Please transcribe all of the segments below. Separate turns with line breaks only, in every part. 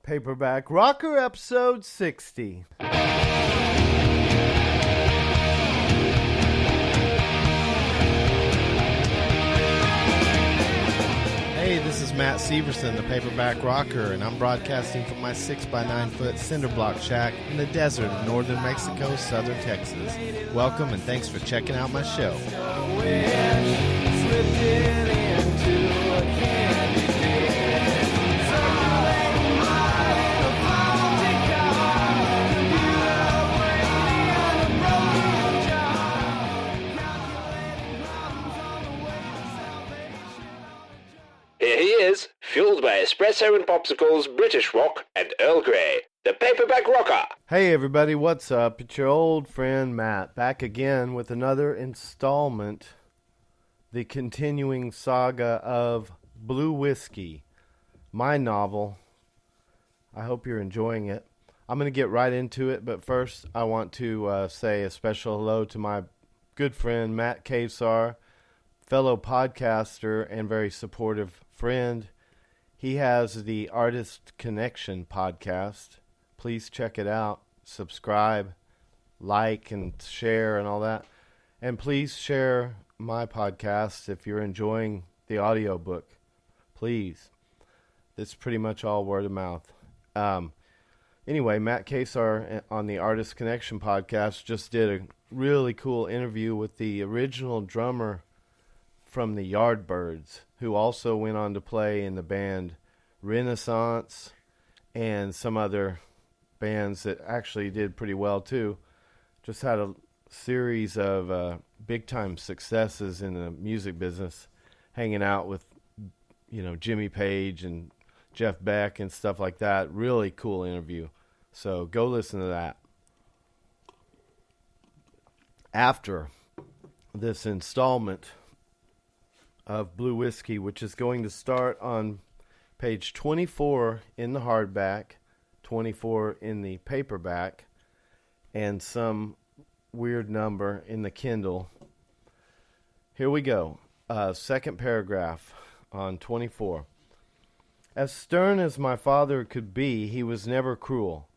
Paperback Rocker, episode 60.
Hey, this is Matt Severson, the Paperback Rocker, and I'm broadcasting from my 6x9 foot cinder block shack in the desert of northern Mexico, southern Texas. Welcome and thanks for checking out my show.
Here he is, fueled by espresso and popsicles, British rock, and Earl Grey, the Paperback Rocker.
Hey everybody, what's up? It's your old friend Matt, back again with another installment, the continuing saga of Blue Whiskey, my novel. I hope you're enjoying it. I'm going to get right into it, but first I want to say a special hello to my good friend Matt Kesar, fellow podcaster and very supportive friend. He has the Artist Connection podcast. Please check it out. Subscribe, like, and share and all that. And please share my podcast if you're enjoying the audiobook. Please. It's pretty much all word of mouth. Anyway, Matt Kesar on the Artist Connection podcast just did a really cool interview with the original drummer from the Yardbirds, who also went on to play in the band Renaissance and some other bands that actually did pretty well too. Just had a series of big-time successes in the music business, hanging out with, Jimmy Page and Jeff Beck and stuff like that. Really cool interview. So go listen to that. After this installment of Blue Whiskey, which is going to start on page 24 in the hardback, 24 in the paperback, and some weird number in the Kindle. Here we go. Second paragraph on 24. As stern as my father could be, he was never cruel,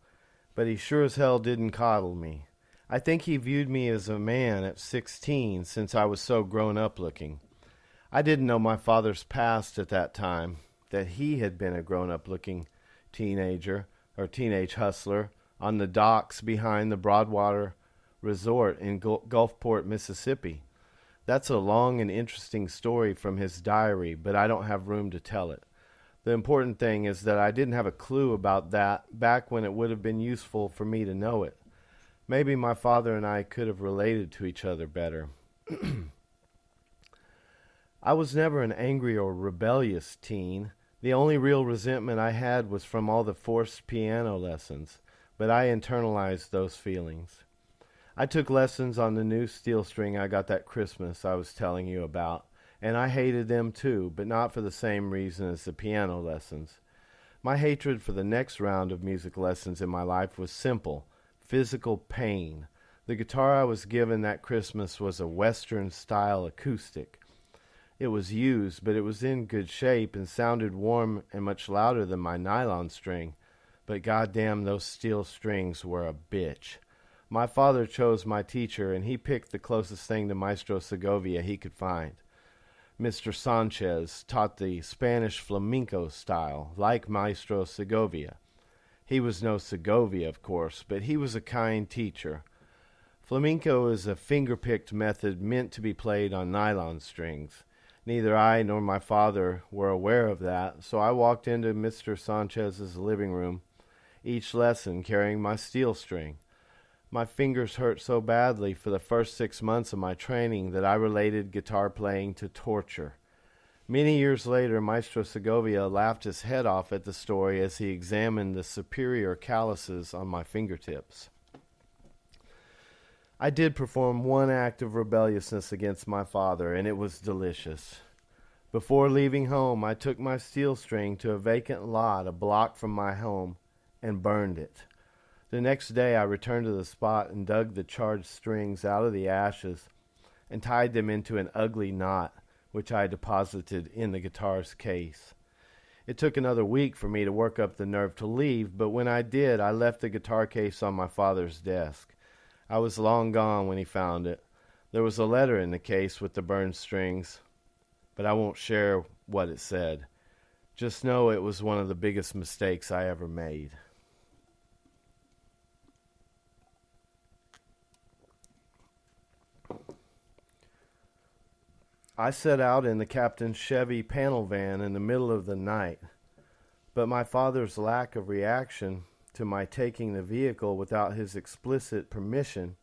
but he sure as hell didn't coddle me. I think he viewed me as a man at 16 since I was so grown up looking. I didn't know my father's past at that time, that he had been a grown-up-looking teenager or teenage hustler on the docks behind the Broadwater Resort in Gulfport, Mississippi. That's a long and interesting story from his diary, but I don't have room to tell it. The important thing is that I didn't have a clue about that back when it would have been useful for me to know it. Maybe my father and I could have related to each other better. I was never an angry or rebellious teen. The only real resentment I had was from all the forced piano lessons, but I internalized those feelings. I took lessons on the new steel string I got that Christmas I was telling you about, and I hated them too, but not for the same reason as the piano lessons. My hatred for the next round of music lessons in my life was simple: physical pain. The guitar I was given that Christmas was a Western-style acoustic. It was used, but it was in good shape and sounded warm and much louder than my nylon string. But goddamn, those steel strings were a bitch. My father chose my teacher, and he picked the closest thing to Maestro Segovia he could find. Mr. Sanchez taught the Spanish flamenco style, like Maestro Segovia. He was no Segovia, of course, but he was a kind teacher. Flamenco is a finger-picked method meant to be played on nylon strings. Neither I nor my father were aware of that, so I walked into Mr. Sanchez's living room, each lesson carrying my steel string. My fingers hurt so badly for the first 6 months of my training that I related guitar playing to torture. Many years later, Maestro Segovia laughed his head off at the story as he examined the superior calluses on my fingertips. I did perform one act of rebelliousness against my father, and it was delicious. Before leaving home, I took my steel string to a vacant lot a block from my home and burned it. The next day, I returned to the spot and dug the charred strings out of the ashes and tied them into an ugly knot, which I deposited in the guitar's case. It took another week for me to work up the nerve to leave, but when I did, I left the guitar case on my father's desk. I was long gone when he found it. There was a letter in the case with the burned strings, but I won't share what it said. Just know it was one of the biggest mistakes I ever made. I set out in the captain's Chevy panel van in the middle of the night, but my father's lack of reaction to my taking the vehicle without his explicit permission,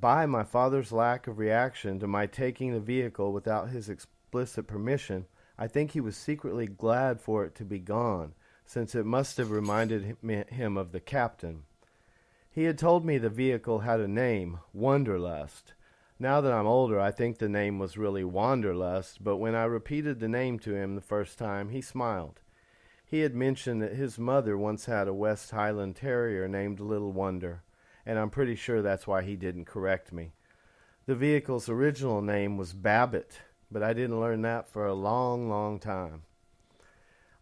by my father's lack of reaction to my taking the vehicle without his explicit permission, I think he was secretly glad for it to be gone, since it must have reminded him of the captain. He had told me the vehicle had a name, Wanderlust. Now that I'm older, I think the name was really Wanderlust, but when I repeated the name to him the first time, he smiled. He had mentioned that his mother once had a West Highland Terrier named Little Wonder, and I'm pretty sure that's why he didn't correct me. The vehicle's original name was Babbitt, but I didn't learn that for a long, long time.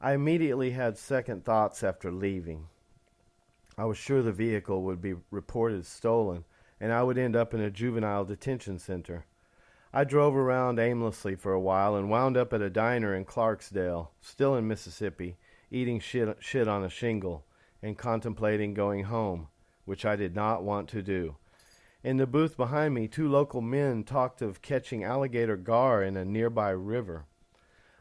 I immediately had second thoughts after leaving. I was sure the vehicle would be reported stolen, and I would end up in a juvenile detention center. I drove around aimlessly for a while and wound up at a diner in Clarksdale, still in Mississippi, eating shit on a shingle and contemplating going home, which I did not want to do. In the booth behind me, two local men talked of catching alligator gar in a nearby river.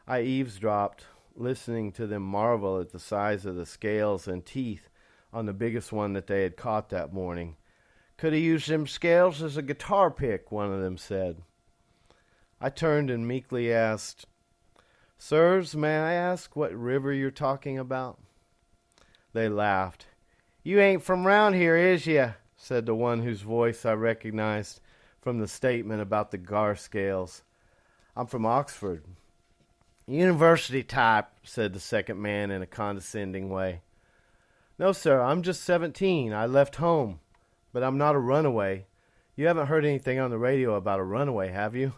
I eavesdropped, listening to them marvel at the size of the scales and teeth on the biggest one that they had caught that morning. "Could have used them scales as a guitar pick," one of them said. I turned and meekly asked, "Sirs, may I ask what river you're talking about?" They laughed. "You ain't from round here, is ya?" said the one whose voice I recognized from the statement about the gar scales. "I'm from Oxford." "University type," said the second man in a condescending way. "No, sir, I'm just 17. I left home. But I'm not a runaway. You haven't heard anything on the radio about a runaway, have you?"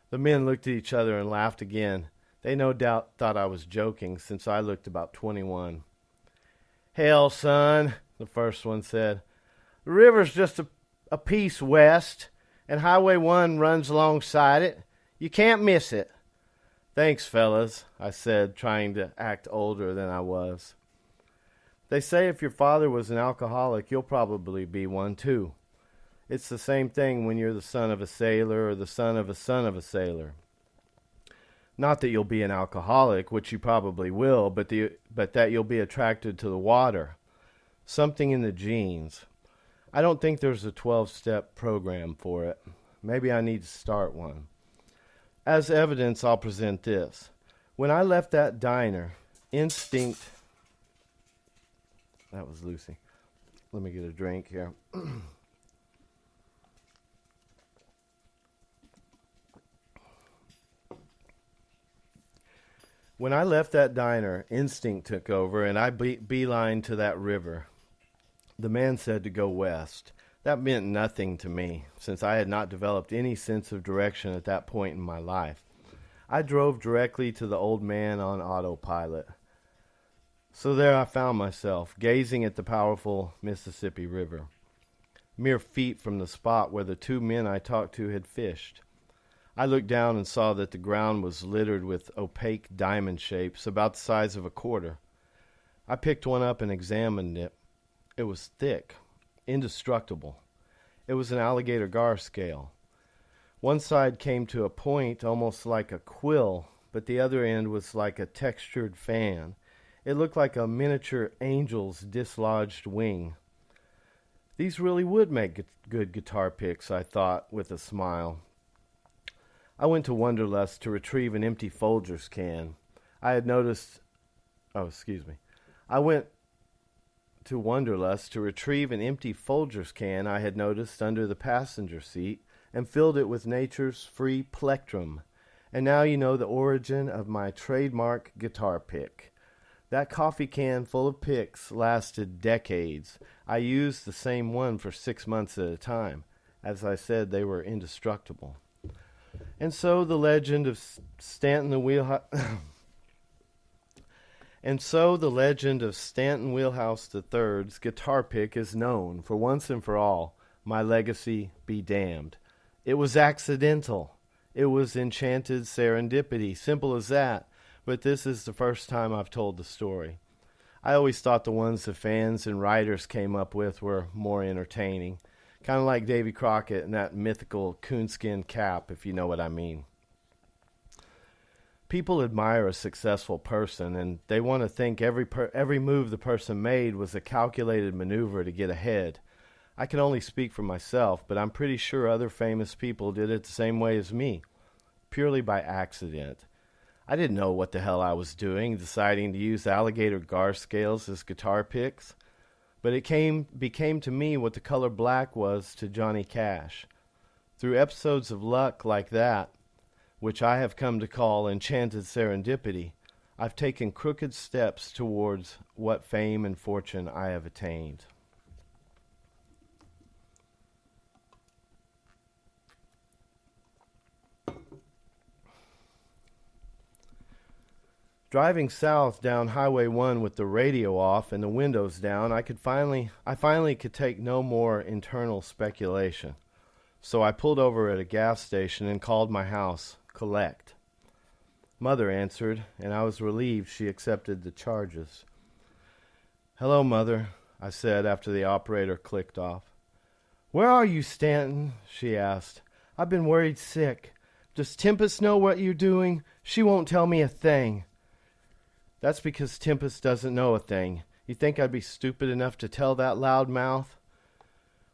The men looked at each other and laughed again. They no doubt thought I was joking, since I looked about 21. "Hell, son," the first one said. "The river's just a piece west, and Highway 1 runs alongside it. You can't miss it." "Thanks, fellas," I said, trying to act older than I was. "They say if your father was an alcoholic, you'll probably be one, too. It's the same thing when you're the son of a sailor or the son of a sailor. Not that you'll be an alcoholic, which you probably will, but that you'll be attracted to the water. Something in the genes. I don't think there's a 12-step program for it. Maybe I need to start one. As evidence, I'll present this. When I left that diner, instinct..." That was Lucy. Let me get a drink here. When I left that diner, instinct took over, and I beelined to that river. The man said to go west. That meant nothing to me, since I had not developed any sense of direction at that point in my life. I drove directly to the old man on autopilot. So there I found myself, gazing at the powerful Mississippi River, mere feet from the spot where the two men I talked to had fished. I looked down and saw that the ground was littered with opaque diamond shapes about the size of a quarter. I picked one up and examined it. It was thick, indestructible. It was an alligator gar scale. One side came to a point almost like a quill, but the other end was like a textured fan. It looked like a miniature angel's dislodged wing. These really would make good guitar picks, I thought, with a smile. I went to Wanderlust to retrieve an empty Folgers can. I went to Wanderlust to retrieve an empty Folgers can I had noticed under the passenger seat and filled it with nature's free plectrum. And now you know the origin of my trademark guitar pick. That coffee can full of picks lasted decades. I used the same one for 6 months at a time. As I said, they were indestructible. And so the legend of Stanton the Wheelhouse... And so the legend of Stanton Wheelhouse III's guitar pick is known, for once and for all. My legacy be damned. It was accidental. It was enchanted serendipity, simple as that. But this is the first time I've told the story. I always thought the ones the fans and writers came up with were more entertaining. Kind of like Davy Crockett and that mythical coonskin cap, if you know what I mean. People admire a successful person, and they want to think every move the person made was a calculated maneuver to get ahead. I can only speak for myself, but I'm pretty sure other famous people did it the same way as me, purely by accident. I didn't know what the hell I was doing, deciding to use alligator gar scales as guitar picks, but it became to me what the color black was to Johnny Cash. Through episodes of luck like that, which I have come to call enchanted serendipity, I've taken crooked steps towards what fame and fortune I have attained. Driving south down Highway 1 with the radio off and the windows down, I finally could take no more internal speculation. So I pulled over at a gas station and called my house. Collect. Mother answered, and I was relieved she accepted the charges. "Hello, Mother," I said after the operator clicked off. "Where are you, Stanton?" she asked. "I've been worried sick. Does Tempest know what you're doing? She won't tell me a thing." "That's because Tempest doesn't know a thing. You think I'd be stupid enough to tell that loudmouth?"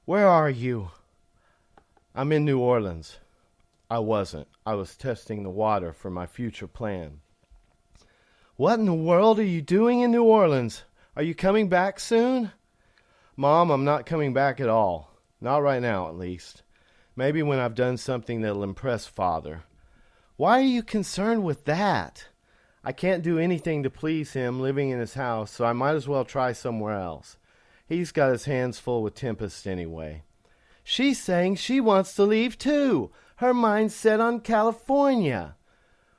"Where are you?" "I'm in New Orleans." I wasn't. I was testing the water for my future plan. "What in the world are you doing in New Orleans? Are you coming back soon?" "Mom, I'm not coming back at all. Not right now, at least. Maybe when I've done something that'll impress Father." "Why are you concerned with that?" "I can't do anything to please him living in his house, so I might as well try somewhere else. He's got his hands full with Tempest anyway." "She's saying she wants to leave too. Her mind's set on California."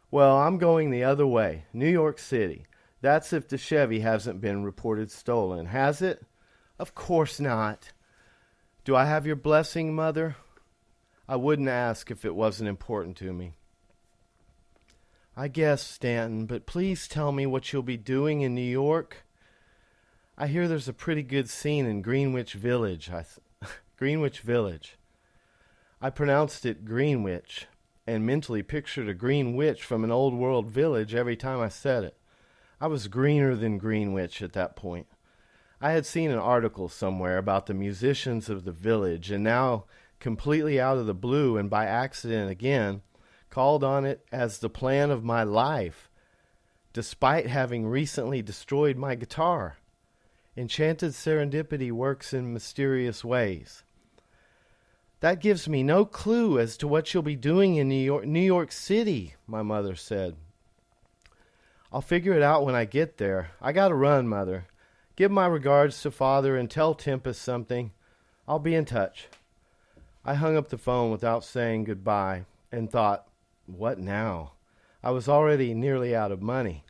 "Well, I'm going the other way, New York City. That's if the Chevy hasn't been reported stolen, has it?" "Of course not." "Do I have your blessing, Mother?" "I wouldn't ask if it wasn't important to me." "I guess, Stanton, but please tell me what you'll be doing in New York." "I hear there's a pretty good scene in Greenwich Village." Greenwich Village. I pronounced it Greenwich, and mentally pictured a green witch from an old world village every time I said it. I was greener than Greenwich at that point. I had seen an article somewhere about the musicians of the village, and now, completely out of the blue and by accident again, called on it as the plan of my life, despite having recently destroyed my guitar. Enchanted serendipity works in mysterious ways. "That gives me no clue as to what you'll be doing in New York City," my mother said. "I'll figure it out when I get there. I gotta run, Mother. Give my regards to Father and tell Tempest something. I'll be in touch." I hung up the phone without saying goodbye and thought, what now? I was already nearly out of money.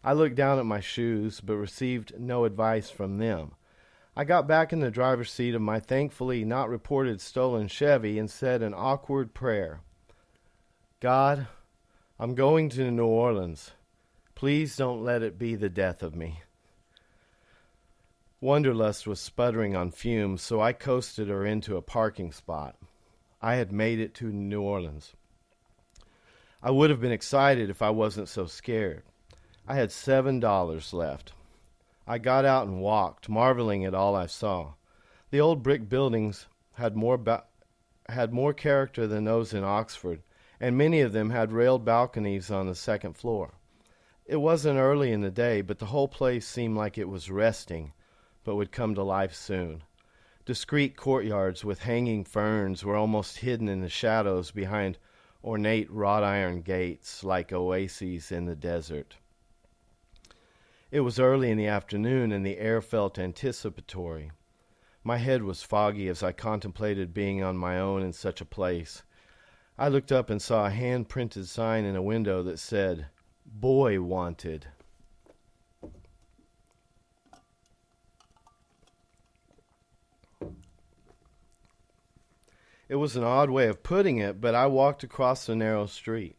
I looked down at my shoes but received no advice from them. I got back in the driver's seat of my thankfully not reported stolen Chevy and said an awkward prayer. "God, I'm going to New Orleans. Please don't let it be the death of me." Wanderlust was sputtering on fumes, so I coasted her into a parking spot. I had made it to New Orleans. I would have been excited if I wasn't so scared. I had $7 left. I got out and walked, marveling at all I saw. The old brick buildings had more character than those in Oxford, and many of them had railed balconies on the second floor. It wasn't early in the day, but the whole place seemed like it was resting, but would come to life soon. Discreet courtyards with hanging ferns were almost hidden in the shadows behind ornate wrought iron gates like oases in the desert. It was early in the afternoon, and the air felt anticipatory. My head was foggy as I contemplated being on my own in such a place. I looked up and saw a hand-printed sign in a window that said, "Boy Wanted." It was an odd way of putting it, but I walked across the narrow street.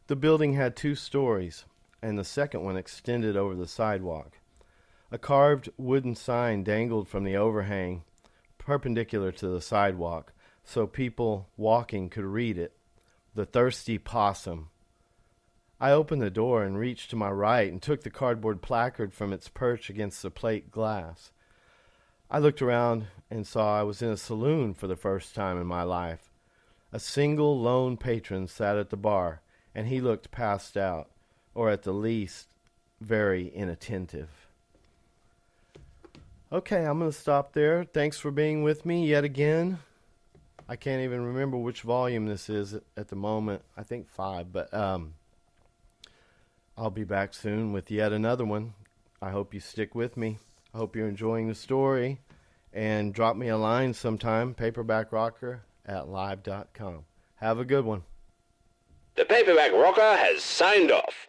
The building had 2 stories, and the second one extended over the sidewalk. A carved wooden sign dangled from the overhang, perpendicular to the sidewalk, so people walking could read it. The Thirsty Possum. I opened the door and reached to my right and took the cardboard placard from its perch against the plate glass. I looked around and saw I was in a saloon for the first time in my life. A single lone patron sat at the bar, and he looked passed out, or at the least, very inattentive. Okay, I'm going to stop there. Thanks for being with me yet again. I can't even remember which volume this is at the moment. I think 5, but I'll be back soon with yet another one. I hope you stick with me. I hope you're enjoying the story. And drop me a line sometime, paperbackrocker@live.com. Have a good one.
The Paperback Rocker has signed off.